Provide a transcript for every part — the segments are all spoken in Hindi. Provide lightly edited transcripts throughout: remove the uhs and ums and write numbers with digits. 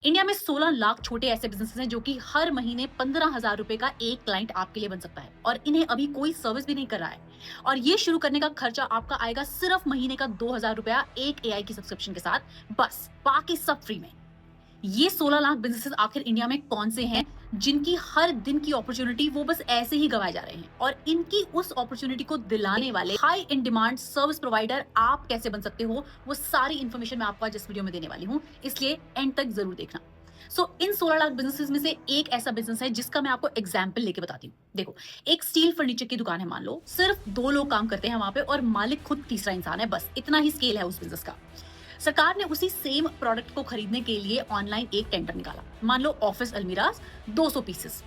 इंडिया में 16 लाख छोटे ऐसे बिजनेसेस हैं जो कि हर महीने 15,000 रुपए का एक क्लाइंट आपके लिए बन सकता है और इन्हें अभी कोई सर्विस भी नहीं कर रहा है। और ये शुरू करने का खर्चा आपका आएगा सिर्फ महीने का 2,000 रुपया एक एआई की सब्सक्रिप्शन के साथ, बस बाकी सब फ्री में। ये 16 लाख बिजनेसेस आखिर इंडिया में कौन से हैं जिनकी हर दिन की अपॉर्चुनिटी वो बस ऐसे ही गंवाए जा रहे हैं, और इनकी उस अपॉर्चुनिटी को दिलाने वाले high in demand service provider आप कैसे बन सकते हो, वो सारी इंफॉर्मेशन मैं आपको आज इस वीडियो में देने वाली हूँ, इसलिए एंड तक जरूर देखना। इन 16 लाख बिजनेसेस में से एक ऐसा बिजनेस है जिसका मैं आपको एग्जाम्पल लेके बताती हूँ। देखो, एक स्टील फर्नीचर की दुकान है, मान लो सिर्फ 2 लोग काम करते हैं वहां पे और मालिक खुद तीसरा इंसान है, बस इतना ही स्केल है उस बिजनेस का। सरकार ने उसी सेम प्रोडक्ट को खरीदने के लिए ऑनलाइन एक टेंडर निकाला। मान लो ऑफिस अलमीराज 200 पीसेस।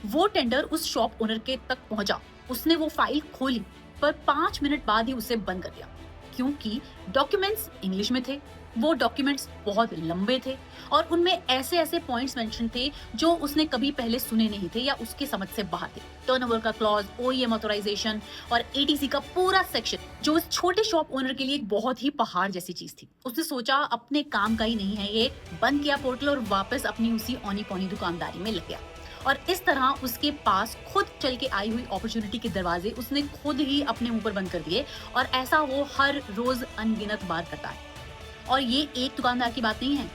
वो टेंडर उस शॉप ओनर के तक पहुंचा, उसने वो फाइल खोली, पर 5 मिनट बाद ही उसे बंद कर दिया, क्योंकि डॉक्यूमेंट्स इंग्लिश में थे, वो डॉक्यूमेंट्स बहुत लंबे थे और उनमें ऐसे ऐसे पॉइंट्स मेंशन थे जो उसने कभी पहले सुने नहीं थे या उसके समझ से बाहर थे। टर्नओवर का क्लॉज, ओईएम ऑथराइजेशन और एटीसी का पूरा सेक्शन, जो उस छोटे शॉप ओनर के लिए एक बहुत ही पहाड़ जैसी चीज थी। उसने सोचा अपने काम का ही नहीं है ये, बंद किया पोर्टल और वापस अपनी उसी औनी पौनी दुकानदारी में लग गया। और इस तरह उसके पास खुद चल के आई हुई अपॉर्चुनिटी के दरवाजे उसने खुद ही अपने ऊपर बंद कर दिए, और ऐसा वो हर रोज अनगिनत बार करता है। और ये एक दुकानदार की बात नहीं है।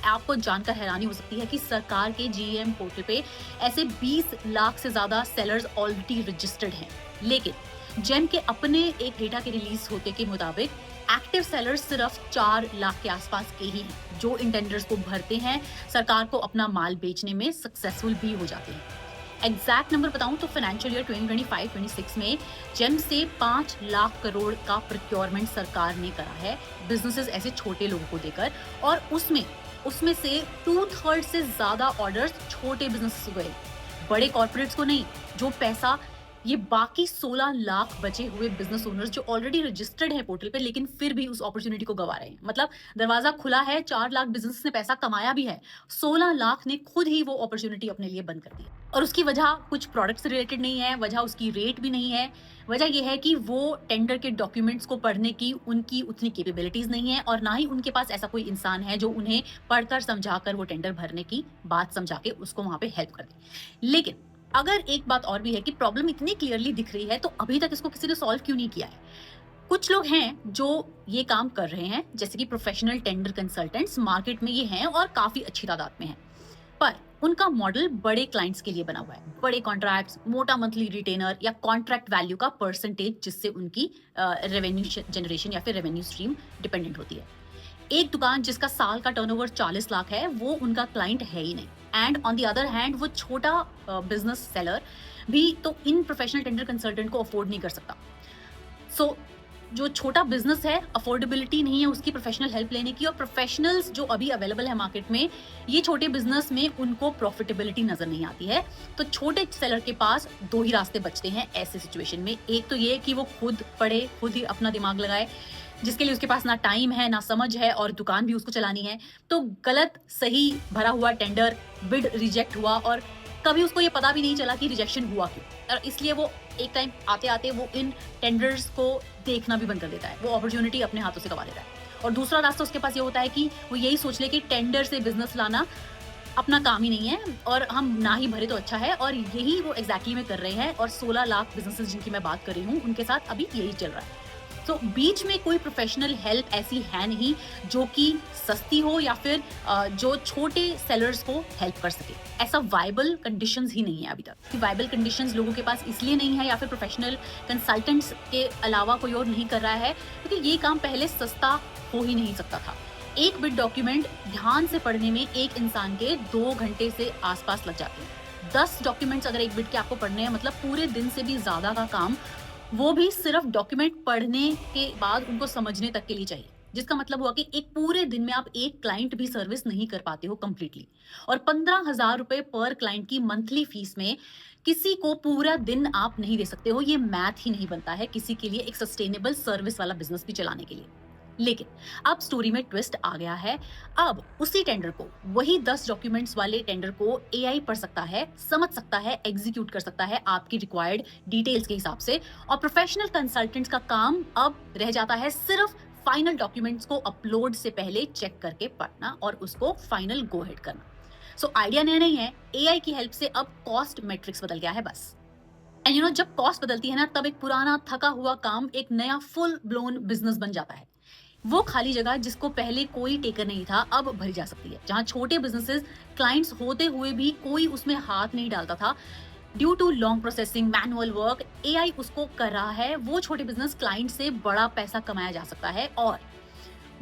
आपको जानकर हैरानी हो सकती है कि सरकार के जीएम पोर्टल पे ऐसे 20 लाख से ज्यादा सेलर्स ऑलरेडी रजिस्टर्ड हैं, लेकिन जेम के अपने एक डेटा के रिलीज होते के मुताबिक एक्टिव सेलर्स सिर्फ 4 लाख के आसपास के ही हैं, जो इन टेंडर्स को भरते हैं, सरकार को अपना माल बेचने में सक्सेसफुल भी हो जाते हैं। एग्जैक्ट नंबर बताऊं तो फाइनेंशियल ईयर 2025-26 में जेम से 5 लाख करोड़ का प्रोक्योरमेंट सरकार ने करा है बिजनेसेस ऐसे छोटे लोगों को देकर, और उसमें से 2/3 से ज्यादा ऑर्डर्स छोटे बिजनेस को गए, बड़े कॉर्पोरेट्स को नहीं। जो पैसा ये बाकी 16 लाख बचे हुए बिजनेस ओनर्स जो ऑलरेडी रजिस्टर्ड है पोर्टल पे लेकिन फिर भी उस अपॉर्चुनिटी को गवा रहे हैं, मतलब दरवाजा खुला है, 4 लाख बिजनेस ने पैसा कमाया भी है, 16 लाख ने खुद ही वो अपॉर्चुनिटी अपने लिए बंद कर दी। और उसकी वजह कुछ प्रोडक्ट से रिलेटेड नहीं है, वजह उसकी रेट भी नहीं है, वजह यह है कि वो टेंडर के डॉक्यूमेंट्स को पढ़ने की उनकी उतनी कैपेबिलिटीज नहीं है, और ना ही उनके पास ऐसा कोई इंसान है जो उन्हें पढ़कर समझाकर वो टेंडर भरने की बात समझा के उसको वहां पे हेल्प कर दे। लेकिन अगर एक बात और भी है कि प्रॉब्लम इतनी क्लियरली दिख रही है तो अभी तक इसको किसी ने सॉल्व क्यों नहीं किया है। कुछ लोग हैं जो ये काम कर रहे हैं, जैसे कि प्रोफेशनल टेंडर कंसल्टेंट्स मार्केट में ये हैं और काफी अच्छी तादाद में हैं, पर उनका मॉडल बड़े क्लाइंट्स के लिए बना हुआ है। बड़े कॉन्ट्रैक्ट्स, मोटा मंथली रिटेनर या कॉन्ट्रैक्ट वैल्यू का परसेंटेज, जिससे उनकी रेवेन्यू जनरेशन या फिर रेवेन्यू स्ट्रीम डिपेंडेंट होती है। एक दुकान जिसका साल का टर्नओवर 40 लाख है, वो उनका क्लाइंट है ही नहीं। And on the other hand वो छोटा बिजनेस सेलर भी तो इन प्रोफेशनल टेंडर कंसल्टेंट को अफोर्ड नहीं कर सकता। जो छोटा बिजनेस है, अफोर्डेबिलिटी नहीं है उसकी प्रोफेशनल हेल्प लेने की, और प्रोफेशनल्स जो अभी अवेलेबल है मार्केट में, ये छोटे बिजनेस में उनको प्रॉफिटेबिलिटी नजर नहीं आती है। तो छोटे सेलर के पास 2 ही रास्ते बचते हैं ऐसे सिचुएशन में। एक तो ये कि वो खुद पढ़े, खुद ही अपना दिमाग लगाए, जिसके लिए उसके पास ना टाइम है ना समझ है, और दुकान भी उसको चलानी है। तो गलत सही भरा हुआ टेंडर, बिड रिजेक्ट हुआ और कभी उसको ये पता भी नहीं चला कि रिजेक्शन हुआ क्यों, और इसलिए वो एक टाइम आते आते वो इन टेंडर्स को देखना भी बंद कर देता है, वो अपॉर्चुनिटी अपने हाथों से गवा देता है। और दूसरा रास्ता उसके पास ये होता है कि वो यही सोच ले कि टेंडर से बिजनेस लाना अपना काम ही नहीं है और हम ना ही भरे तो अच्छा है, और यही वो एग्जैक्टली में कर रहे हैं। और 16 लाख बिजनेसेस जिनकी मैं बात कर रही हूँ उनके साथ अभी यही चल रहा है। बीच में कोई प्रोफेशनल हेल्प ऐसी है नहीं जो कि सस्ती हो या फिर जो छोटे सेलर्स को हेल्प कर सके। ऐसा वायबल कंडीशंस ही नहीं है अभी तक। वायबल कंडीशंस लोगों के पास इसलिए नहीं है या फिर प्रोफेशनल कंसल्टेंट्स के अलावा कोई और नहीं कर रहा है, क्योंकि ये काम पहले सस्ता हो ही नहीं सकता था। एक बिट डॉक्यूमेंट ध्यान से पढ़ने में एक इंसान के 2 घंटे से आसपास लग जाते हैं। 10 डॉक्यूमेंट्स अगर एक बिट के आपको पढ़ने हैं, मतलब पूरे दिन से भी ज्यादा का काम, वो भी सिर्फ डॉक्यूमेंट पढ़ने के बाद उनको समझने तक के लिए चाहिए, जिसका मतलब हुआ कि एक पूरे दिन में आप एक क्लाइंट भी सर्विस नहीं कर पाते हो कंप्लीटली। और 15,000 रुपए पर क्लाइंट की मंथली फीस में किसी को पूरा दिन आप नहीं दे सकते हो। ये मैथ ही नहीं बनता है किसी के लिए एक सस्टेनेबल सर्विस वाला बिजनेस भी चलाने के लिए। लेकिन अब स्टोरी में ट्विस्ट आ गया है। अब उसी टेंडर को, वही 10 डॉक्यूमेंट्स वाले टेंडर को एआई पढ़ सकता है, समझ सकता है, एग्जीक्यूट कर सकता है आपकी रिक्वायर्ड डिटेल्स के हिसाब से, और प्रोफेशनल कंसल्टेंट्स का काम अब रह जाता है सिर्फ फाइनल डॉक्यूमेंट्स को अपलोड से पहले चेक करके पढ़ना और उसको फाइनल गो हेड करना। सो आइडिया नया नहीं है, एआई की हेल्प से अब कॉस्ट मैट्रिक्स बदल गया है बस। एंड जब कॉस्ट बदलती है ना, तब एक पुराना थका हुआ काम एक नया फुल ब्लोन बिजनेस बन जाता है। वो खाली जगह जिसको पहले कोई टेकर नहीं था, अब भरी जा सकती है। जहां छोटे बिजनेसेस क्लाइंट्स होते हुए भी कोई उसमें हाथ नहीं डालता था due to long processing manual work, AI उसको कर रहा है। वो छोटे बिजनेस क्लाइंट से बड़ा पैसा कमाया जा सकता है और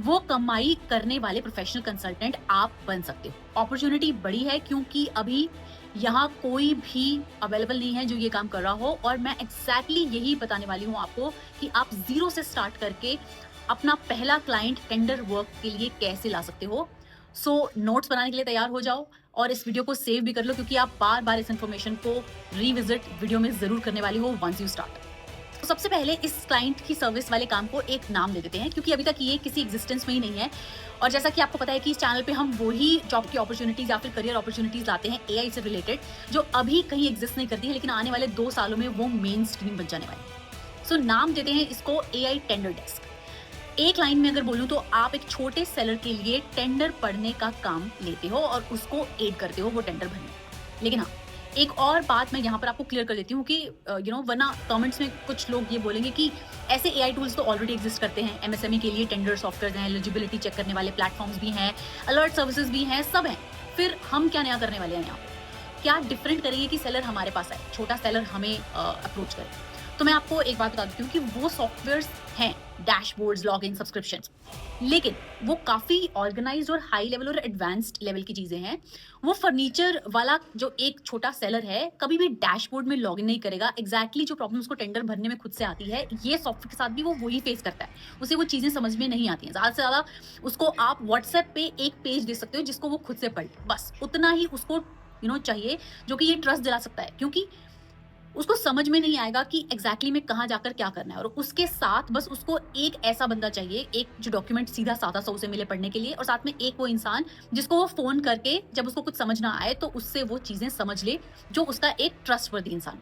वो कमाई करने वाले प्रोफेशनल कंसल्टेंट आप बन सकते हो। अपॉर्चुनिटी बड़ी है क्योंकि अभी यहाँ कोई भी अवेलेबल नहीं है जो ये काम कर रहा हो, और मैं एग्जैक्टली यही बताने वाली हूँ आपको कि आप जीरो से स्टार्ट करके अपना पहला क्लाइंट टेंडर वर्क के लिए कैसे ला सकते हो। सो नोट्स बनाने के लिए तैयार हो जाओ और इस वीडियो को सेव भी कर लो, क्योंकि आप बार बार इस इन्फॉर्मेशन को रिविजिट वीडियो में जरूर करने वाली हो वंस यू स्टार्ट। तो सबसे पहले इस क्लाइंट की सर्विस वाले काम को एक नाम दे देते हैं, क्योंकि अभी तक ये किसी एग्जिस्टेंस में ही नहीं है। और जैसा कि आपको पता है कि इस चैनल पे हम वही जॉब की अपॉर्चुनिटीज या फिर करियर अपॉर्चुनिटीज लाते हैं एआई से रिलेटेड, जो अभी कहीं एग्जिस्ट नहीं करती है, लेकिन आने वाले 2 सालों में वो मेन स्ट्रीम बन जाने वाली है। सो नाम देते हैं इसको एआई टेंडर डेस्क। एक लाइन में अगर बोलूं तो आप एक छोटे सेलर के लिए टेंडर पढ़ने का काम लेते हो और उसको एड करते हो वो टेंडर भरने। लेकिन हाँ, एक और बात मैं यहाँ पर आपको क्लियर कर देती हूँ कि वरना कमेंट्स में कुछ लोग ये बोलेंगे कि ऐसे एआई टूल्स तो ऑलरेडी एग्जिस्ट करते हैं। एमएसएमई के लिए टेंडर सॉफ्टवेयर हैं, एलिजिबिलिटी चेक करने वाले प्लेटफॉर्म्स भी हैं, अलर्ट सर्विसेज भी हैं, सब हैं। फिर हम क्या नया करने वाले हैं यहाँ पे? क्या डिफरेंट करेंगे कि सेलर हमारे पास आए, छोटा सेलर हमें अप्रोच करे? तो मैं आपको एक बात बता देती हूँ कि वो सॉफ्टवेयर्स हैं, डैशबोर्ड्स, लॉगिन, सब्सक्रिप्शंस, लेकिन वो काफ़ी ऑर्गेनाइज्ड और हाई लेवल और एडवांस्ड लेवल की चीज़ें हैं। वो फर्नीचर वाला जो एक छोटा सेलर है कभी भी डैशबोर्ड में लॉगिन नहीं करेगा। एग्जैक्टली जो प्रॉब्लम उसको टेंडर भरने में खुद से आती है, ये सॉफ्टवेयर के साथ भी वो वही फेस करता है। उसे वो चीज़ें समझ में नहीं आती हैं। ज़्यादा से ज़्यादा उसको आप व्हाट्सएप पे एक पेज दे सकते हो जिसको वो खुद से पढ़, बस उतना ही उसको चाहिए, जो कि ये ट्रस्ट दिला सकता है। क्योंकि उसको समझ में नहीं आएगा कि एग्जैक्टली में कहाँ जाकर क्या करना है, और उसके साथ बस उसको एक ऐसा बंदा चाहिए, एक जो डॉक्यूमेंट सीधा सादा सा उसे मिले पढ़ने के लिए, और साथ में एक वो इंसान जिसको वो फोन करके जब उसको कुछ समझ ना आए तो उससे वो चीजें समझ ले, जो उसका एक ट्रस्टवर्दी इंसान।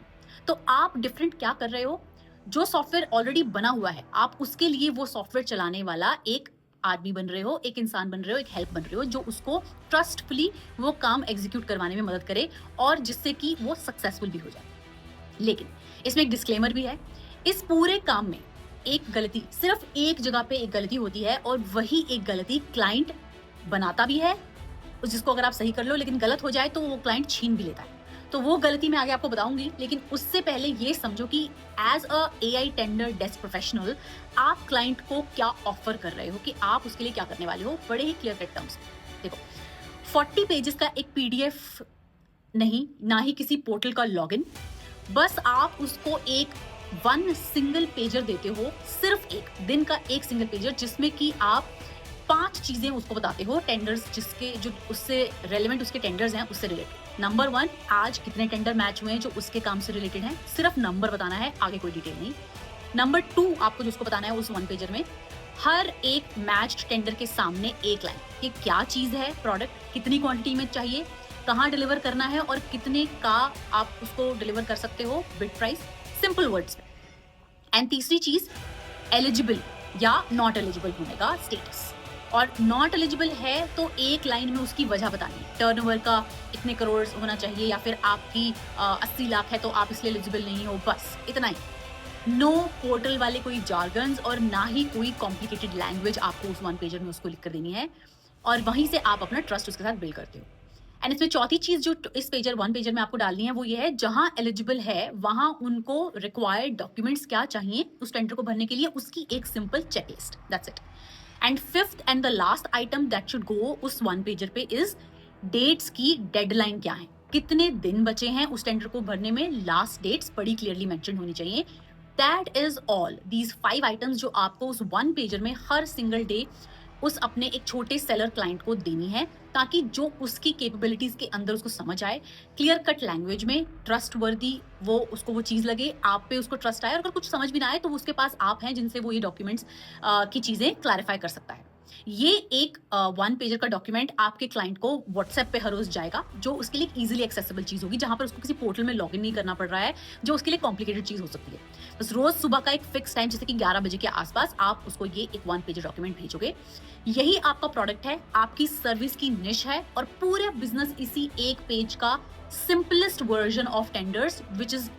तो आप डिफरेंट क्या कर रहे हो? जो सॉफ्टवेयर ऑलरेडी बना हुआ है, आप उसके लिए वो सॉफ्टवेयर चलाने वाला एक आदमी बन रहे हो, एक इंसान बन रहे हो, एक हेल्प बन रहे हो, जो उसको ट्रस्टफुली वो काम एग्जीक्यूट करवाने में मदद करे और जिससे कि वो सक्सेसफुल भी हो जाए। लेकिन इसमें एक डिस्क्लेमर भी है, इस पूरे काम में एक गलती, सिर्फ एक जगह पे एक गलती होती है, और वही एक गलती क्लाइंट बनाता भी है, जिसको अगर आप सही कर लो लेकिन गलत हो जाए तो वो क्लाइंट छीन भी लेता है। तो वो गलती मैं आगे आपको बताऊंगी, लेकिन उससे पहले ये समझो कि as a AI tender desk professional आप क्लाइंट को क्या ऑफर कर रहे हो, कि आप उसके लिए क्या करने वाले हो, बड़े ही क्लियर कट टर्म्स। देखो, 40 पेजेस का एक पीडीएफ नहीं, ना ही किसी पोर्टल का लॉगिन, बस आप उसको एक 1 सिंगल पेजर देते हो, सिर्फ एक दिन का एक सिंगल पेजर, जिसमें कि आप 5 चीजें उसको बताते हो, टेंडर्स जिसके जो उससे रेलेवेंट उसके टेंडर्स हैं उससे रिलेटेड। नंबर 1, आज कितने टेंडर मैच हुए हैं जो उसके काम से रिलेटेड हैं, सिर्फ नंबर बताना है, आगे कोई डिटेल नहीं। नंबर 2, आपको जो उसको बताना है उस 1 पेजर में, हर एक मैच्ड टेंडर के सामने एक लाइन, ये क्या चीज है, प्रोडक्ट कितनी क्वांटिटी में चाहिए, कहाँ डिलीवर करना है और कितने का आप उसको डिलीवर कर सकते हो, बिड प्राइस, सिंपल वर्ड्स में। एंड तीसरी चीज, एलिजिबल या नॉट एलिजिबल होने का स्टेटस, और नॉट एलिजिबल है तो एक लाइन में उसकी वजह बतानी है, टर्नओवर का इतने करोड़ होना चाहिए, या फिर आपकी 80 लाख है तो आप इसलिए एलिजिबल नहीं हो, बस इतना ही। नो पोर्टल वाले कोई जार्गन्स और ना ही कोई कॉम्प्लिकेटेड लैंग्वेज आपको उस 1 पेजर में उसको लिख कर देनी है, और वहीं से आप अपना ट्रस्ट उसके साथ बिल्ड करते हो। एंड इसमें चौथी चीज जो इस 1 पेजर में आपको डालनी है वो ये है, जहां एलिजिबल है वहां उनको रिक्वायर्ड डॉक्यूमेंट्स क्या चाहिए उस टेंडर को भरने के लिए, उसकी एक simple checklist, that's it. And fifth and the last item that should go उस 1 पेजर पे इज डेट्स की डेडलाइन क्या है, कितने दिन बचे हैं उस टेंडर को भरने में, लास्ट डेट्स बड़ी क्लियरली मेंशन होनी चाहिए। That is all, these 5 items जो आपको उस 1 पेजर में हर सिंगल डे उस अपने एक छोटे सेलर क्लाइंट को देनी है, ताकि जो उसकी कैपेबिलिटीज के अंदर उसको समझ आए, क्लियर कट लैंग्वेज में, ट्रस्ट वर्दी वो उसको वो चीज लगे, आप पे उसको ट्रस्ट आए, और अगर कुछ समझ भी ना आए तो उसके पास आप हैं जिनसे वो ये डॉक्यूमेंट्स की चीजें क्लैरिफाई कर सकता है। ये एक वन पेजर का डॉक्यूमेंट आपके क्लाइंट को व्हाट्सएप पे हर रोज जाएगा, जो उसके लिए इजीली एक्सेसिबल चीज होगी, जहां पर उसको किसी पोर्टल में लॉगिन नहीं करना पड़ रहा है, जो उसके लिए कॉम्प्लिकेटेड चीज हो सकती है। बस रोज सुबह का एक फिक्स टाइम, जैसे कि 11 बजे के आसपास आप उसको ये एक वन पेजर डॉक्यूमेंट भेजोगे। यही आपका प्रोडक्ट है, आपकी सर्विस की निश है, और पूरे बिजनेस इसी एक पेज का simplest version of tenders, which is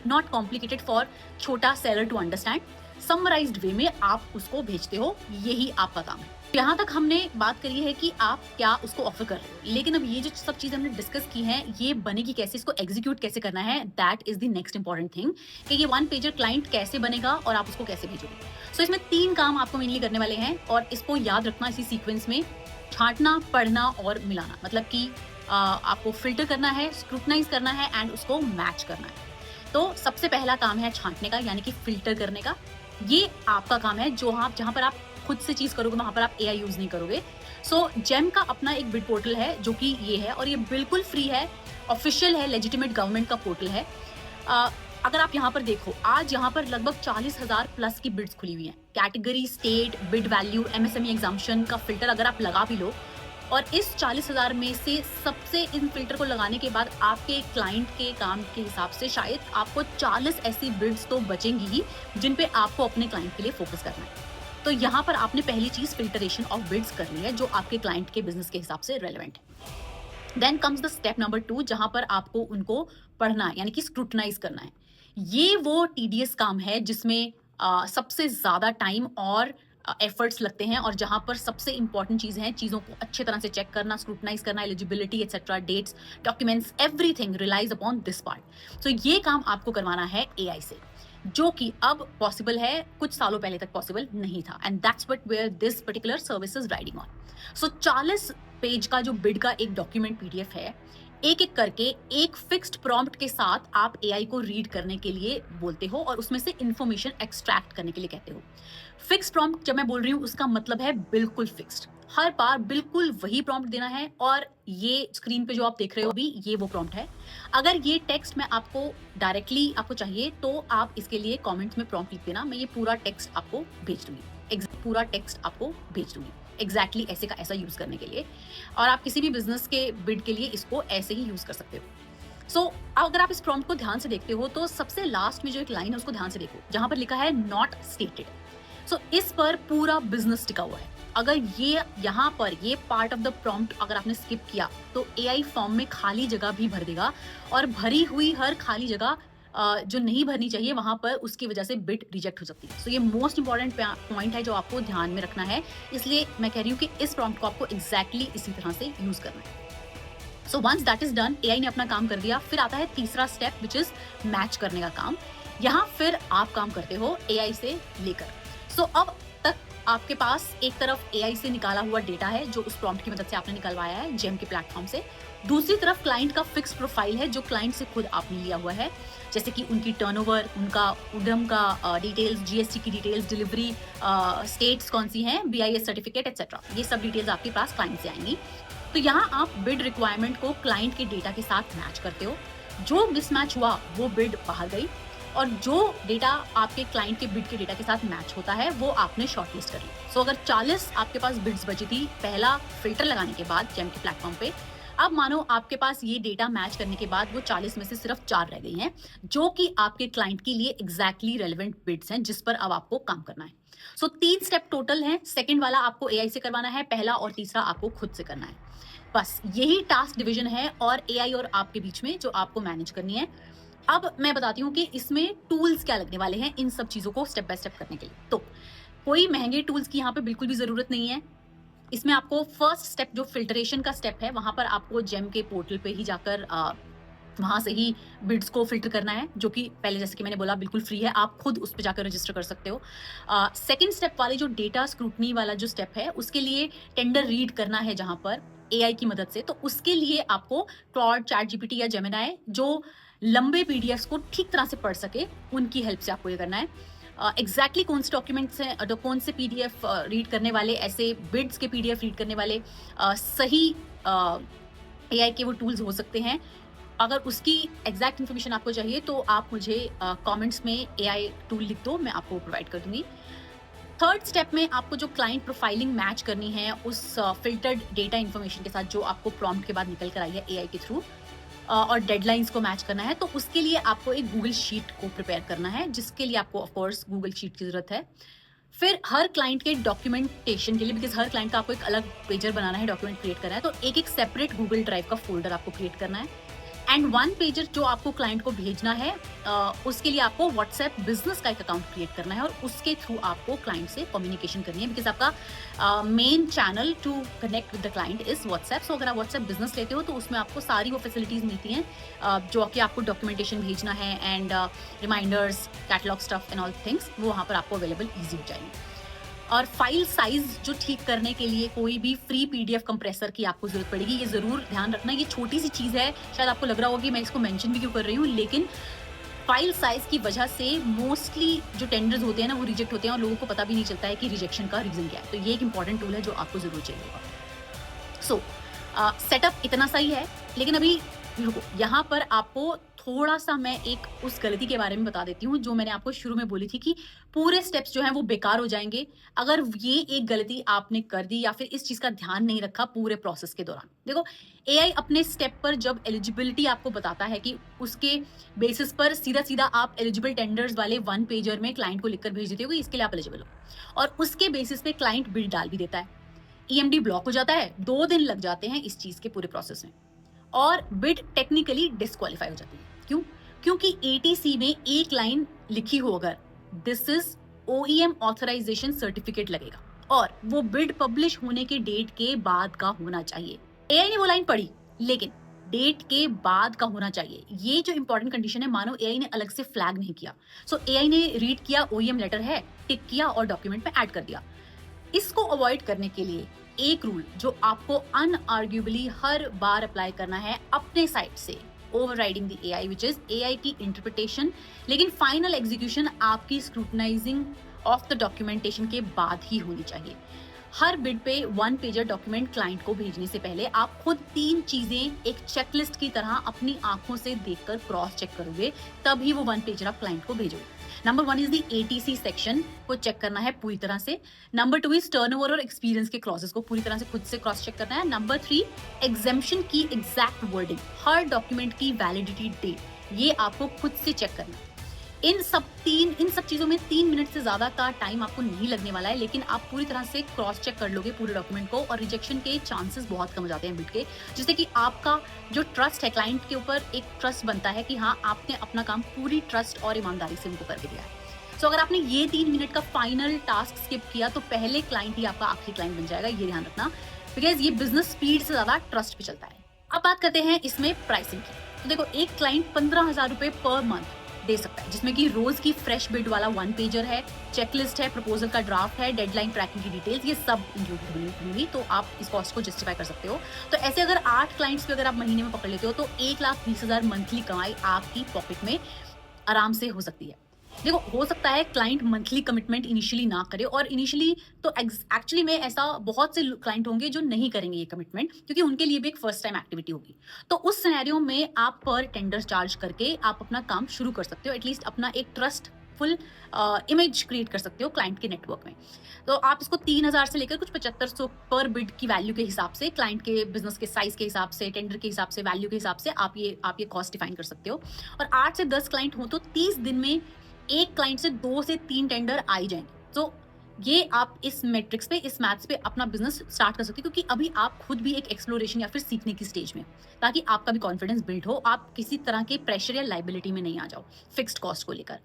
not complicated for छोटा सेलर टू अंडरस्टैंड, समराइज्ड वे में आप उसको भेजते हो। यही आपका काम है। यहाँ तक हमने बात करी है कि आप क्या उसको ऑफर कर रहे हो, लेकिन अब ये जो सब चीजें हमने डिस्कस की हैं, ये बनेगी कैसे, इसको एग्जीक्यूट कैसे करना है, that is the next important thing, कि ये वन पेजर क्लाइंट कैसे बनेगा और आप उसको कैसे भेजोगे। सो इसमें 3 काम आपको मेनली करने वाले हैं, और इसको याद रखना इसी सीक्वेंस में: छांटना, पढ़ना और मिलाना। मतलब कि आपको फिल्टर करना है, स्क्रूटनाइज करना है एंड उसको मैच करना है। तो सबसे पहला काम है छांटने का, यानी कि फिल्टर करने का। ये आपका काम है, जो आप जहां पर आप खुद से चीज करोगे, वहां पर आप एआई यूज नहीं करोगे। सो जेम का अपना एक बिड पोर्टल है, जो कि ये है, और ये बिल्कुल फ्री है, ऑफिशियल है, लेजिटिमेट गवर्नमेंट का पोर्टल है। अगर आप यहाँ पर देखो, आज यहाँ पर लगभग 40,000 प्लस की बिड्स खुली हुई हैं। Category, state, bid value, MSME exemption का फिल्टर अगर आप लगा भी लो, और इस 40,000 में से सबसे इन फिल्टर को लगाने के बाद आपके क्लाइंट के काम के हिसाब से शायद आपको 40 ऐसी बिड्स तो बचेंगी ही, जिन पे आपको अपने क्लाइंट के लिए फोकस करना है। तो यहाँ पर आपने पहली चीज फिल्टरेशन ऑफ बिड्स कर ली है, जो आपके क्लाइंट के बिजनेस के हिसाब से रेलेवेंट है। Then comes the step number 2, जहां पर आपको उनको पढ़ना है, यानी कि स्क्रूटनाइज करना है। ये वो टीडीएस काम है जिसमें सबसे ज्यादा टाइम और एफर्ट्स लगते हैं, और जहां पर सबसे इंपॉर्टेंट चीज है चीजों को अच्छे तरह से चेक करना, स्क्रूटनाइज करना, eligibility etcetera, dates, documents, everything relies upon this part. So ये काम आपको करवाना है एआई से, जो कि अब पॉसिबल है, कुछ सालों पहले तक पॉसिबल नहीं था, and that's what where this particular service is riding on. So 40 page का जो बिड का एक डॉक्यूमेंट पीडीएफ है, एक एक करके एक फिक्स्ड प्रॉम्प्ट के साथ आप एआई को रीड करने के लिए बोलते हो, और उसमें से इंफॉर्मेशन एक्सट्रैक्ट करने के लिए कहते हो। फिक्स प्रॉम्प्ट जब मैं बोल रही हूँ, उसका मतलब है बिल्कुल फिक्स्ड, हर बार बिल्कुल वही प्रॉम्प्ट देना है। और ये स्क्रीन पे जो आप देख रहे हो अभी, ये वो प्रॉम्प्ट है। अगर ये टेक्स्ट मैं आपको डायरेक्टली आपको चाहिए, तो आप इसके लिए कमेंट्स में प्रॉम्प्ट लिख देना, मैं ये पूरा टेक्स्ट आपको भेज दूंगी, पूरा टेक्स्ट आपको भेज दूंगी एग्जैक्टली ऐसे का ऐसा यूज करने के लिए। और आप किसी भी बिजनेस के बिड के लिए इसको ऐसे ही यूज कर सकते हो। सो अगर आप इस प्रॉम्प्ट को ध्यान से देखते हो, तो सबसे लास्ट में जो एक लाइन है उसको ध्यान से देखो, जहां पर लिखा है नॉट स्टेटेड। सो इस पर पूरा बिजनेस टिका हुआ है। अगर ये यहाँ पर ये पार्ट ऑफ द प्रॉम्प्ट अगर आपने स्किप किया, तो एआई फॉर्म में खाली जगह भी भर देगा, और भरी हुई हर खाली जगह जो नहीं भरनी चाहिए वहां पर, उसकी वजह से बिड रिजेक्ट हो सकती है। सो ये मोस्ट इंपॉर्टेंट पॉइंट है जो आपको ध्यान में रखना है, इसलिए मैं कह रही हूँ कि इस प्रॉम्प्ट को आपको एग्जैक्टली इसी तरह से यूज करना है। So once that is done, AI ने अपना काम कर दिया, फिर आता है तीसरा स्टेप, विच इज मैच करने का काम। यहाँ फिर आप काम करते हो एआई से लेकर। सो अब तक आपके पास एक तरफ एआई से निकाला हुआ डेटा है, जो उस प्रॉम्प्ट की मदद से आपने निकलवाया है जेम के प्लेटफॉर्म से। दूसरी तरफ क्लाइंट का फिक्स प्रोफाइल है, जो क्लाइंट से खुद आपने लिया हुआ है, जैसे कि उनकी टर्नओवर, उनका उद्यम का डिटेल्स, जीएसटी की डिटेल्स, डिलीवरी स्टेट्स कौन सी हैं, बीआईएस सर्टिफिकेट एक्सेट्रा, ये सब डिटेल्स आपके पास क्लाइंट से आएंगी। तो यहाँ आप बिड रिक्वायरमेंट को क्लाइंट के डेटा के साथ मैच करते हो। जो मिसमैच हुआ वो बिड बाहर गई, और जो डेटा आपके क्लाइंट के बिड के डेटा के साथ मैच होता है वो आपने शॉर्टलिस्ट कर लिया। सो अगर 40 आपके पास बिड्स बची थी पहला फिल्टर लगाने के बाद जेम के प्लेटफॉर्म पे, अब मानो आपके पास ये डेटा मैच करने के बाद वो 40 में से सिर्फ 4 रह गई हैं, जो कि आपके क्लाइंट के लिए एग्जैक्टली रेलेवेंट बिड्स हैं, जिस पर अब आपको काम करना है। सो 3 स्टेप टोटल हैं। सेकंड वाला आपको एआई से करवाना है, पहला और तीसरा आपको खुद से करना है। बस यही टास्क डिवीजन है और एआई और आपके बीच में, जो आपको मैनेज करनी है। अब मैं बताती हूँ कि इसमें टूल्स क्या लगने वाले हैं इन सब चीजों को स्टेप बाय स्टेप करने के लिए। तो कोई महंगे टूल्स की यहाँ पे बिल्कुल भी जरूरत नहीं है। इसमें आपको फर्स्ट स्टेप जो फिल्टरेशन का स्टेप है, वहां पर आपको जेम के पोर्टल पे ही जाकर वहां से ही बिड्स को फिल्टर करना है, जो कि पहले जैसे कि मैंने बोला बिल्कुल फ्री है, आप खुद उस पर जाकर रजिस्टर कर सकते हो। सेकंड स्टेप वाले जो डेटा स्क्रूटनी वाला जो स्टेप है, उसके लिए टेंडर रीड करना है जहां पर एआई की मदद से। तो उसके लिए आपको क्लॉड, चैट जीपीटी या जेमिनाई, जो लंबे पीडीएफ्स को ठीक तरह से पढ़ सके, उनकी हेल्प से आपको ये करना है। एग्जैक्टली कौन से डॉक्यूमेंट्स हैं, कौन से पीडीएफ रीड करने वाले, ऐसे बिड्स के पीडीएफ रीड करने वाले सही एआई के वो टूल्स हो सकते हैं। अगर उसकी एग्जैक्ट इन्फॉर्मेशन आपको चाहिए तो आप मुझे कमेंट्स में एआई टूल लिख दो, मैं आपको प्रोवाइड कर दूंगी। थर्ड स्टेप में आपको जो क्लाइंट प्रोफाइलिंग मैच करनी है उस फिल्टर्ड डेटा इन्फॉर्मेशन के साथ जो आपको प्रॉम्प्ट के बाद निकल कर आई है एआई के थ्रू, और डेडलाइंस को मैच करना है, तो उसके लिए आपको एक गूगल शीट को प्रिपेयर करना है, जिसके लिए आपको ऑफ कोर्स गूगल शीट की जरूरत है। फिर हर क्लाइंट के डॉक्यूमेंटेशन के लिए, बिकॉज हर क्लाइंट का आपको एक अलग पेजर बनाना है, डॉक्यूमेंट क्रिएट करना है, तो एक एक सेपरेट गूगल ड्राइव का फोल्डर आपको क्रिएट करना है। एंड वन पेजर जो आपको क्लाइंट को भेजना है, उसके लिए आपको व्हाट्सएप बिजनेस का एक अकाउंट क्रिएट करना है और उसके थ्रू आपको क्लाइंट से कम्युनिकेशन करनी है, बिकॉज आपका main channel to connect with the client is WhatsApp. So अगर आप व्हाट्सएप बिजनेस लेते हो तो उसमें आपको सारी वो फैसिलिटीज मिलती हैं, जो कि आपको डॉक्यूमेंटेशन भेजना है and reminders, catalogue stuff and all things, वो वहाँ पर आपको अवेलेबल ईजी हो जाएंगे। और फाइल साइज जो ठीक करने के लिए कोई भी फ्री पीडीएफ कंप्रेसर की आपको जरूरत पड़ेगी, ये जरूर ध्यान रखना। ये छोटी सी चीज है, शायद आपको लग रहा होगा कि मैं इसको मेंशन भी क्यों कर रही हूँ, लेकिन फाइल साइज की वजह से मोस्टली जो टेंडर्स होते हैं ना वो रिजेक्ट होते हैं और लोगों को पता भी नहीं चलता है कि रिजेक्शन का रीजन क्या है। तो ये एक इंपॉर्टेंट टूल है जो आपको जरूर चाहिए होगा। सो सेटअप इतना सही है, लेकिन अभी रुको, यहाँ पर आपको थोड़ा सा मैं एक उस गलती के बारे में बता देती हूँ जो मैंने आपको शुरू में बोली थी कि पूरे स्टेप्स जो हैं वो बेकार हो जाएंगे अगर ये एक गलती आपने कर दी या फिर इस चीज का ध्यान नहीं रखा पूरे प्रोसेस के दौरान। देखो, एआई अपने स्टेप पर जब एलिजिबिलिटी आपको बताता है कि उसके बेसिस पर सीधा सीधा आप एलिजिबल टेंडर्स वाले वन पेजर में क्लाइंट को लिखकर भेज देते हो कि इसके लिए आप एलिजिबल हो, और उसके बेसिस पे क्लाइंट बिल डाल भी देता है। ईएमडी ब्लॉक हो जाता है, 2 दिन लग जाते हैं इस चीज के पूरे प्रोसेस में, और बिड टेक्निकली डिस्क्वालीफाई हो जाती है। क्यों? क्योंकि एटीसी में एक लाइन लिखी हो अगर this is OEM authorisation certificate लगेगा, और वो बिड पब्लिश होने के डेट के बाद का होना चाहिए। एआई ने वो लाइन पढ़ी, लेकिन डेट के बाद का होना चाहिए। ये जो इंपॉर्टेंट कंडीशन है, मानो एआई ने अलग से फ्लैग नहीं किया। सो एआई ने रीड किया ओईएम लेटर है, टिक किया और डॉक्यूमेंट में ऐड कर दिया। इसको अवॉइड करने के लिए एक रूल जो आपको अनआर्ग्यूबली हर बार अप्लाई करना है अपने साइड से, overriding the AI, which is AI की इंटरप्रिटेशन, लेकिन फाइनल एग्जीक्यूशन आपकी स्क्रूटनाइजिंग ऑफ द डॉक्यूमेंटेशन के बाद ही होनी चाहिए। हर बिड पे वन पेजर डॉक्यूमेंट क्लाइंट को भेजने से पहले आप खुद 3 चीजें एक चेकलिस्ट की तरह अपनी आंखों से देखकर क्रॉस चेक करोगे, तभी वो वन पेजर आप क्लाइंट को भेजोगे। Number 1 is the ATC section को चेक करना है पूरी तरह से। नंबर 2 इज टर्नओवर और एक्सपीरियंस के क्लॉजेस को पूरी तरह से खुद से क्रॉस चेक करना है। नंबर 3 एग्जेम्पशन की एग्जैक्ट वर्डिंग, हर डॉक्यूमेंट की वैलिडिटी डेट, ये आपको खुद से चेक करना है। इन सब चीजों में 3 मिनट से ज्यादा का टाइम आपको नहीं लगने वाला है, लेकिन आप पूरी तरह से क्रॉस चेक कर लोगे पूरे डॉक्यूमेंट को, और रिजेक्शन के चांसेस बहुत कम हो जाते हैं बिड के, जिससे कि आपका जो ट्रस्ट है क्लाइंट के ऊपर, एक ट्रस्ट बनता है कि हाँ आपने अपना काम पूरी ट्रस्ट और ईमानदारी से उनको करके दिया है। सो अगर आपने ये 3 मिनट का फाइनल टास्क स्किप किया तो पहले क्लाइंट ही आपका आखिरी क्लाइंट बन जाएगा, ये ध्यान रखना, बिकॉज ये बिजनेस स्पीड से ज्यादा ट्रस्ट पे चलता है। अब बात करते हैं इसमें प्राइसिंग की। तो देखो, एक क्लाइंट 15,000 रुपए पर मंथ दे सकता है, जिसमें कि रोज की फ्रेश बिड वाला वन पेजर है, चेकलिस्ट है, प्रपोजल का ड्राफ्ट है, डेडलाइन ट्रैकिंग की डिटेल्स, ये सब इंक्लूडेड होंगी, तो आप इस कॉस्ट को जस्टिफाई कर सकते हो। तो ऐसे अगर 8 क्लाइंट्स पे अगर आप महीने में पकड़ लेते हो तो 1,20,000 मंथली कमाई आपकी पॉकेट में आराम से हो सकती है। देखो, हो सकता है क्लाइंट मंथली कमिटमेंट इनिशियली ना करे, और इनिशियली तो एक्चुअली में ऐसा बहुत से क्लाइंट होंगे जो नहीं करेंगे ये कमिटमेंट, क्योंकि उनके लिए भी एक फर्स्ट टाइम एक्टिविटी होगी। तो उस सिनेरियो में आप पर टेंडर चार्ज करके आप अपना काम शुरू कर सकते हो, एटलीस्ट अपना एक ट्रस्टफुल इमेज क्रिएट कर सकते हो क्लाइंट के नेटवर्क में। तो आप इसको 3,000 से लेकर कुछ 7,500 पर बिड की वैल्यू के हिसाब से, क्लाइंट के बिजनेस के साइज के हिसाब से, टेंडर के हिसाब से, वैल्यू के हिसाब से आप ये कॉस्ट डिफाइन कर सकते हो। और 8 से 10 क्लाइंट हो तो 30 दिन में एक क्लाइंट से 2 से 3 टेंडर आ ही जाएंगे। तो ये आप इस मैट्रिक्स पे, इस मैथ्स पे अपना बिजनेस स्टार्ट कर सकते हो, क्योंकि अभी आप खुद भी एक एक्सप्लोरेशन या फिर सीखने की स्टेज में, ताकि आपका भी कॉन्फिडेंस बिल्ड हो, आप किसी तरह के प्रेशर या लाइबिलिटी में नहीं आ जाओ फिक्स्ड कॉस्ट को लेकर।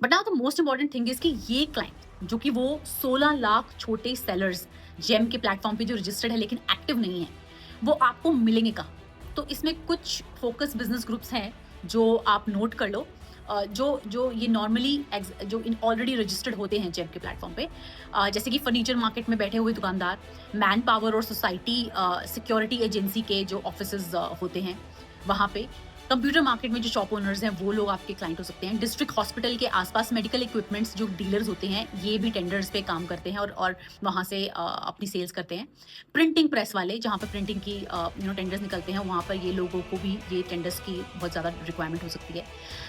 But now the most important thing is कि ये क्लाइंट जो कि वो 16 लाख छोटे सेलर्स जेम के प्लेटफॉर्म पे जो रजिस्टर्ड है लेकिन एक्टिव नहीं है, वो आपको मिलेंगे कहाँ? तो इसमें कुछ फोकस बिजनेस ग्रुप्स हैं जो आप नोट कर लो, जो ये नॉर्मली जो ऑलरेडी रजिस्टर्ड होते हैं जेम के प्लेटफॉर्म पे, जैसे कि फर्नीचर मार्केट में बैठे हुए दुकानदार, मैन पावर और सोसाइटी सिक्योरिटी एजेंसी के जो ऑफिसेज होते हैं वहाँ पे, कंप्यूटर मार्केट में जो शॉप ओनर्स हैं वो लोग आपके क्लाइंट हो सकते हैं। डिस्ट्रिक्ट हॉस्पिटल के आसपास मेडिकल इक्विपमेंट्स जो डीलर्स होते हैं ये भी टेंडर्स पे काम करते हैं और वहाँ से अपनी सेल्स करते हैं। प्रिंटिंग प्रेस वाले जहाँ पर प्रिंटिंग की टेंडर्स निकलते हैं वहाँ पर ये लोगों को भी ये टेंडर्स की बहुत ज़्यादा रिक्वायरमेंट हो सकती है।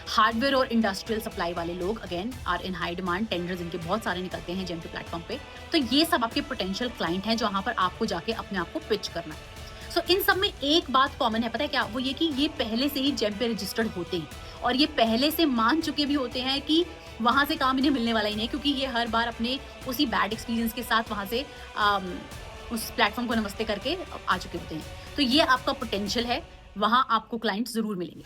हार्डवेयर और इंडस्ट्रियल सप्लाई वाले लोग again are in high demand, tenders इनके बहुत सारे निकलते हैं जेम पे प्लेटफॉर्म पे। तो ये सब आपके पोटेंशियल क्लाइंट हैं जहाँ पर आपको जाके अपने आप को पिच करना है। सो इन सब में एक बात कॉमन है, पता है क्या? वो ये कि ये पहले से ही जेम पे रजिस्टर्ड होते हैं और ये पहले से मान चुके भी होते हैं कि वहां से काम इन्हें मिलने वाला ही नहीं, क्योंकि ये हर बार अपने उसी बैड एक्सपीरियंस के साथ वहां से उस प्लेटफॉर्म को नमस्ते करके आ चुके होते हैं। तो ये आपका पोटेंशियल है, वहां आपको क्लाइंट जरूर मिलेंगे।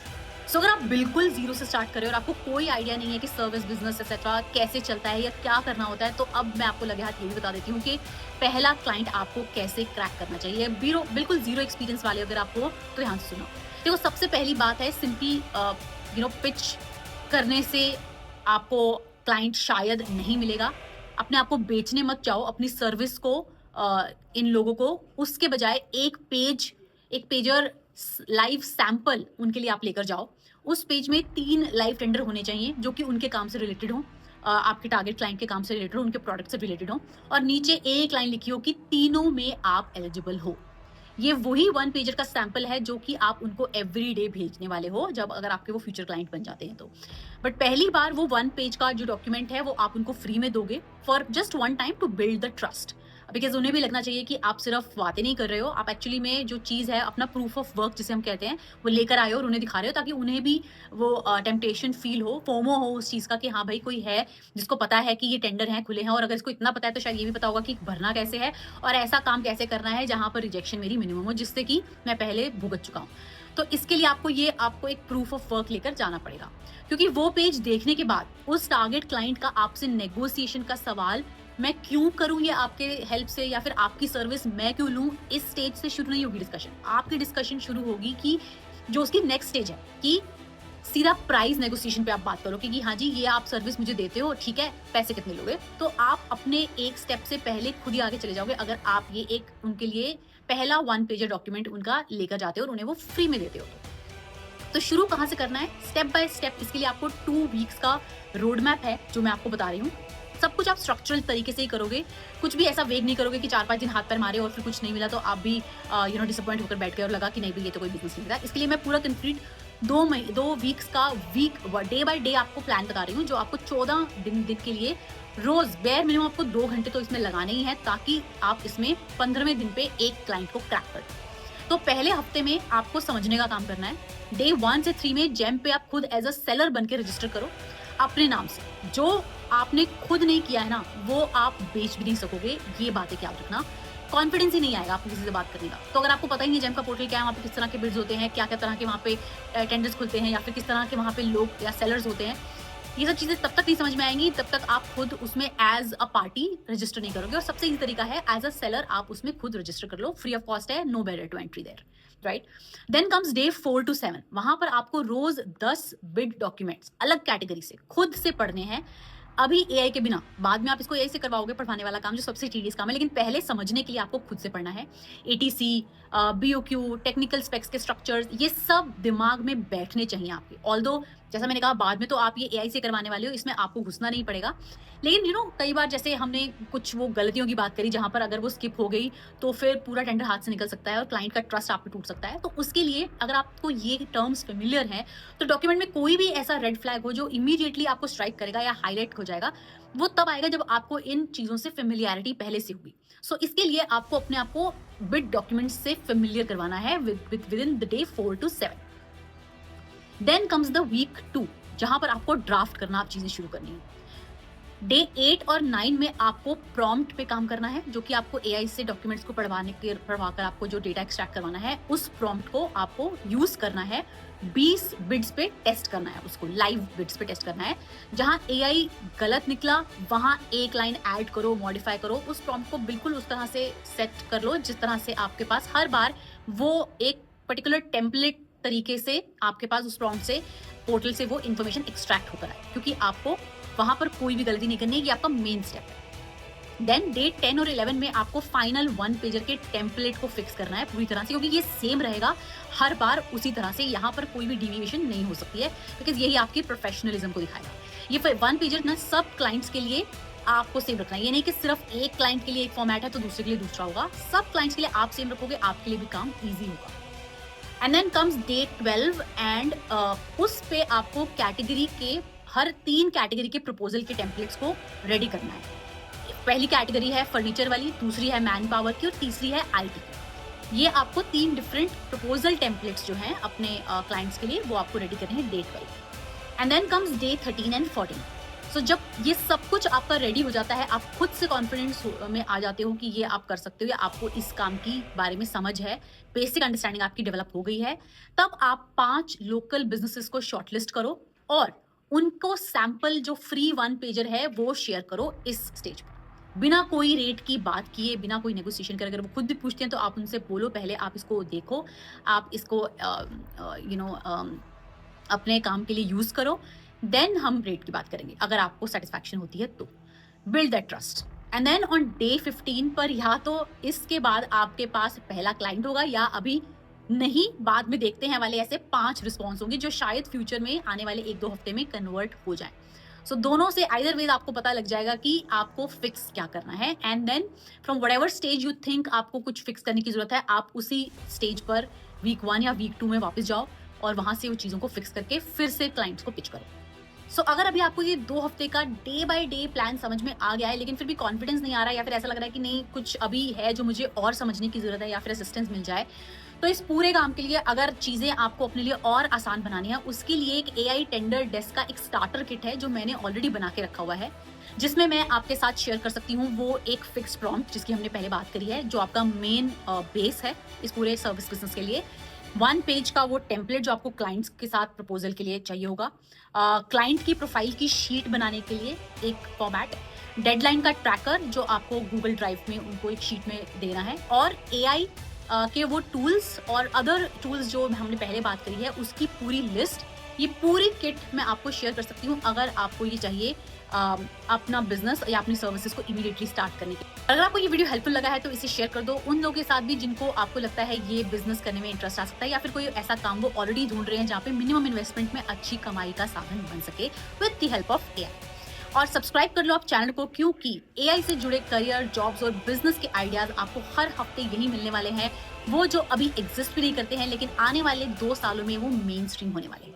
सो अगर आप बिल्कुल जीरो से स्टार्ट कर रहे हो और आपको कोई आइडिया नहीं है कि सर्विस बिजनेस एक्सेट्रा कैसे चलता है या क्या करना होता है, तो अब मैं आपको लगे हाथ ये भी बता देती हूँ कि पहला क्लाइंट आपको कैसे क्रैक करना चाहिए। बिल्कुल जीरो एक्सपीरियंस वाले अगर आपको, तो ध्यान से सुनो। देखो, सबसे पहली बात है सिंपली पिच करने से आपको क्लाइंट शायद नहीं मिलेगा। अपने आप को बेचने मत जाओ, अपनी सर्विस को इन लोगों को, उसके बजाय एक पेजर लाइव सैंपल उनके लिए आप लेकर जाओ। उस पेज में 3 लाइव टेंडर होने चाहिए जो कि उनके काम से रिलेटेड हो, आपके टारगेट क्लाइंट के काम से रिलेटेड हो, उनके प्रोडक्ट से रिलेटेड हो, और नीचे एक लाइन लिखी हो कि तीनों में आप एलिजिबल हो। ये वही 1 पेजर का सैंपल है जो कि आप उनको एवरी डे भेजने वाले हो जब अगर आपके वो फ्यूचर क्लाइंट बन जाते हैं तो। बट पहली बार वो 1 पेज का जो डॉक्यूमेंट है वो आप उनको फ्री में दोगे for just 1 time to build the trust, because उन्हें भी लगना चाहिए कि आप सिर्फ बातें नहीं कर रहे हो, आप एक्चुअली में जो चीज़ है अपना प्रूफ ऑफ वर्क जिसे हम कहते हैं वो लेकर आए हो और उन्हें दिखा रहे हो, ताकि उन्हें भी वो टेम्पटेशन फील हो, फोमो हो उस चीज़ का कि हाँ भाई कोई है जिसको पता है कि ये टेंडर हैं खुले हैं, और अगर इसको इतना पता है तो शायद ये भी पता होगा कि भरना कैसे है और ऐसा काम कैसे करना है जहाँ पर रिजेक्शन मेरी मिनिमम हो, जिससे कि मैं पहले भुगत चुका हूँ। तो इसके लिए आपको एक प्रूफ ऑफ वर्क लेकर जाना पड़ेगा, क्योंकि वो पेज देखने के बाद उस टारगेट क्लाइंट का आपसे नेगोशिएशन का सवाल, मैं क्यों करूं ये आपके हेल्प से, या फिर आपकी सर्विस मैं क्यों लूं, इस स्टेज से शुरू नहीं होगी डिस्कशन। आपकी डिस्कशन शुरू होगी कि जो उसकी नेक्स्ट स्टेज है कि सीधा प्राइस नेगोशिएशन पे आप बात करो कि हाँ जी ये आप सर्विस मुझे देते हो, ठीक है, पैसे कितने लोगे। तो आप अपने एक स्टेप से पहले खुद ही आगे चले जाओगे अगर आप ये एक उनके लिए पहला 1 पेजर डॉक्यूमेंट उनका लेकर जाते हो और उन्हें वो फ्री में देते हो। तो शुरू कहाँ से करना है, स्टेप बाय स्टेप। इसके लिए आपको 2 वीक्स का रोड मैप है जो मैं आपको बता रही हूँ। सब कुछ आप स्ट्रक्चरल तरीके से ही करोगे, कुछ भी ऐसा वेग नहीं करोगे कि 4-5 दिन हाथ पैर मारे और फिर कुछ नहीं मिला तो आप भी डिसअपॉइंट होकर बैठ गए और लगा कि नहीं भाई ये तो कोई बिजनेस नहीं मिला। इसके लिए मैं पूरा कंप्लीट 2 वीक्स का डे बाय डे आपको प्लान बता रही हूँ, जो आपको 14 दिन के लिए रोज बेयर मिनिमम आपको 2 घंटे तो इसमें लगाने ही है, ताकि आप इसमें 15वें दिन पे एक क्लाइंट को क्रैक कर। तो पहले हफ्ते में आपको समझने का काम करना है। डे 1 से 3 में जेम पे आप खुद एज अ सेलर बन के रजिस्टर करो अपने नाम से। जो आपने खुद नहीं किया है ना वो आप बेच भी नहीं सकोगे, ये बातें क्या रखना। कॉन्फिडेंस ही नहीं आएगा आपको किसी से बात करने का। तो अगर आपको पता ही नहीं जेम का पोर्टल क्या है, वहाँ पे किस तरह के बिड्स होते हैं, क्या क्या तरह के वहाँ पे टेंडर्स खुलते हैं, या फिर किस तरह के वहाँ पे लोग या सेलर्स होते हैं, ये सब चीजें तब तक नहीं समझ में आएंगी तब तक आप खुद उसमें एज अ पार्टी रजिस्टर नहीं करोगे। और सबसे इजी तरीका है एज अ सेलर आप उसमें खुद रजिस्टर कर लो, फ्री ऑफ कॉस्ट है, no barrier to entry there, right. Then comes day 4 to 7, वहां पर आपको रोज 10 बिड डॉक्यूमेंट्स अलग कैटेगरी से खुद से पढ़ने हैं, अभी एआई के बिना। बाद में आप इसको एआई से करवाओगे पढ़वाने वाला काम, जो सबसे टीडियस काम है, लेकिन पहले समझने के लिए आपको खुद से पढ़ना है। एटीसी, बीओक्यू, टेक्निकल स्पेक्स के स्ट्रक्चर्स, ये सब दिमाग में बैठने चाहिए आपके। ऑल्दो जैसा मैंने कहा बाद में तो आप ये एआई से करवाने वाले हो, इसमें आपको घुसना नहीं पड़ेगा। लेकिन कई बार जैसे हमने कुछ वो गलतियों की बात करी जहां पर अगर वो स्किप हो गई तो फिर पूरा टेंडर हाथ से निकल सकता है और क्लाइंट का ट्रस्ट आप पे टूट सकता है। तो उसके लिए अगर आपको ये टर्म्स फेमिलियर हैं तो डॉक्यूमेंट में कोई भी ऐसा रेड फ्लैग हो जो इमीडिएटली आपको स्ट्राइक करेगा या हाईलाइट हो जाएगा, वो तब आएगा जब आपको इन चीजों से फेमिलियरिटी पहले से होगी। सो इसके लिए आपको अपने आप को बिड डॉक्यूमेंट से फेमिलियर करवाना है within the day 4 to 7। Then comes the week 2, जहां पर आपको ड्राफ्ट करना, आप चीजें शुरू करनी है। डे 8 और 9 में आपको प्रॉम्प्ट पे काम करना है, जो कि आपको एआई से डॉक्यूमेंट्स को पढ़वाकर आपको जो डेटा एक्सट्रैक्ट करवाना है, उस प्रॉम्प्ट को आपको यूज करना है। 20 बिड्स पे टेस्ट करना है, उसको लाइव बिड्स पे टेस्ट करना है। जहां एआई गलत निकला वहां एक लाइन ऐड करो, मॉडिफाई करो, उस प्रॉम्प्ट को बिल्कुल उस तरह से सेट कर लो जिस तरह से आपके पास हर बार वो एक पर्टिकुलर टेम्पलेट तरीके से आपके पास उस प्रॉम्प्ट से पोर्टल से वो इन्फॉर्मेशन एक्सट्रैक्ट होकर आए, क्योंकि आपको वहां पर कोई भी गलती नहीं करनी है, ये आपका मेन स्टेप है। देन डे 10 और 11 में आपको फाइनल 1 पेजर के टेम्पलेट को फिक्स करना है पूरी तरह से, क्योंकि ये सेम रहेगा हर बार उसी तरह से, यहाँ पर कोई भी डिविएशन नहीं हो सकती है, बिकॉज यही आपकी प्रोफेशनलिज्म को दिखाएगा। ये 1 पेजर ना सब क्लाइंट्स के लिए आपको सेम रखना है। ये नहीं कि सिर्फ एक क्लाइंट के लिए एक फॉर्मेट है तो दूसरे के लिए दूसरा होगा। सब क्लाइंट्स के लिए आप सेम रखोगे, आपके लिए भी काम ईजी होगा। And then comes day 12 and उस पे आपको कैटेगरी के हर 3 कैटेगरी के प्रपोजल के टेम्पलेट्स को रेडी करना है। पहली कैटेगरी है फर्नीचर वाली, दूसरी है मैन पावर की और तीसरी है आईटी की। ये आपको 3 डिफरेंट प्रपोजल टेम्पलेट्स जो हैं अपने क्लाइंट्स के लिए वो आपको रेडी करने हैं day 12। And then comes day 13 and 14। So जब ये सब कुछ आपका रेडी हो जाता है, आप खुद से कॉन्फिडेंस में आ जाते हो कि ये आप कर सकते हो या आपको इस काम की बारे में समझ है, बेसिक अंडरस्टैंडिंग आपकी डेवलप हो गई है, तब आप 5 लोकल बिजनेसेस को शॉर्टलिस्ट करो और उनको सैंपल जो फ्री 1 पेजर है वो शेयर करो इस स्टेज पर, बिना कोई रेट की बात किए, बिना कोई नेगोशिएशन करे। अगर वो खुद भी पूछते हैं तो आप उनसे बोलो पहले आप इसको देखो, आप इसको अपने काम के लिए यूज करो, देन हम रेट की बात करेंगे अगर आपको सेटिस्फैक्शन होती है तो। Build that trust and then on day 15 पर या तो इसके बाद आपके पास पहला क्लाइंट होगा या अभी नहीं, बाद में देखते हैं वाले ऐसे 5 रिस्पॉन्स होंगे जो शायद फ्यूचर में आने वाले 1-2 हफ्ते में कन्वर्ट हो जाए। सो दोनों से आइदर वे आपको पता लग जाएगा कि आपको फिक्स क्या करना है। And then from whatever stage you think आपको कुछ फिक्स करने की जरूरत है, आप उसी स्टेज पर वीक 1 या वीक 2 में वापस जाओ और वहां से वो चीजों को फिक्स करके फिर से क्लाइंट्स को पिच करो। सो अगर अभी आपको ये 2 हफ्ते का डे बाय डे प्लान समझ में आ गया है, लेकिन फिर भी कॉन्फिडेंस नहीं आ रहा है या फिर ऐसा लग रहा है कि नहीं कुछ अभी है जो मुझे और समझने की जरूरत है या फिर असिस्टेंस मिल जाए, तो इस पूरे काम के लिए अगर चीजें आपको अपने लिए और आसान बनानी है, उसके लिए एक AI टेंडर डेस्क का एक स्टार्टर किट है जो मैंने ऑलरेडी बना के रखा हुआ है, जिसमें मैं आपके साथ शेयर कर सकती हूँ वो एक फिक्स प्रॉम्प्ट जिसकी हमने पहले बात करी है, जो आपका मेन बेस है इस पूरे सर्विस बिजनेस के लिए। 1 पेज का वो टेम्पलेट जो आपको क्लाइंट्स के साथ प्रपोजल के लिए चाहिए होगा, क्लाइंट की प्रोफाइल की शीट बनाने के लिए एक फॉर्मेट, डेडलाइन का ट्रैकर जो आपको गूगल ड्राइव में उनको एक शीट में देना है, और AI के वो टूल्स और अदर टूल्स जो हमने पहले बात करी है उसकी पूरी लिस्ट। ये पूरी किट मैं आपको शेयर कर सकती हूँ अगर आपको ये चाहिए अपना बिजनेस या अपनी सर्विसेज को इमीडिएटली स्टार्ट करने के। अगर आपको ये वीडियो हेल्पफुल लगा है तो इसे शेयर कर दो उन लोगों के साथ भी जिनको आपको लगता है ये बिजनेस करने में इंटरेस्ट आ सकता है, या फिर कोई ऐसा काम वो ऑलरेडी ढूंढ रहे हैं जहाँ पे मिनिमम इन्वेस्टमेंट में अच्छी कमाई का साधन बन सके with the help of AI। और सब्सक्राइब कर लो आप चैनल को, क्योंकि AI से जुड़े करियर, जॉब्स और बिजनेस के आइडियाज आपको हर हफ्ते यही मिलने वाले हैं, वो जो अभी एग्जिस्ट भी नहीं करते हैं लेकिन आने वाले 2 सालों में वो मेन स्ट्रीम होने वाले हैं।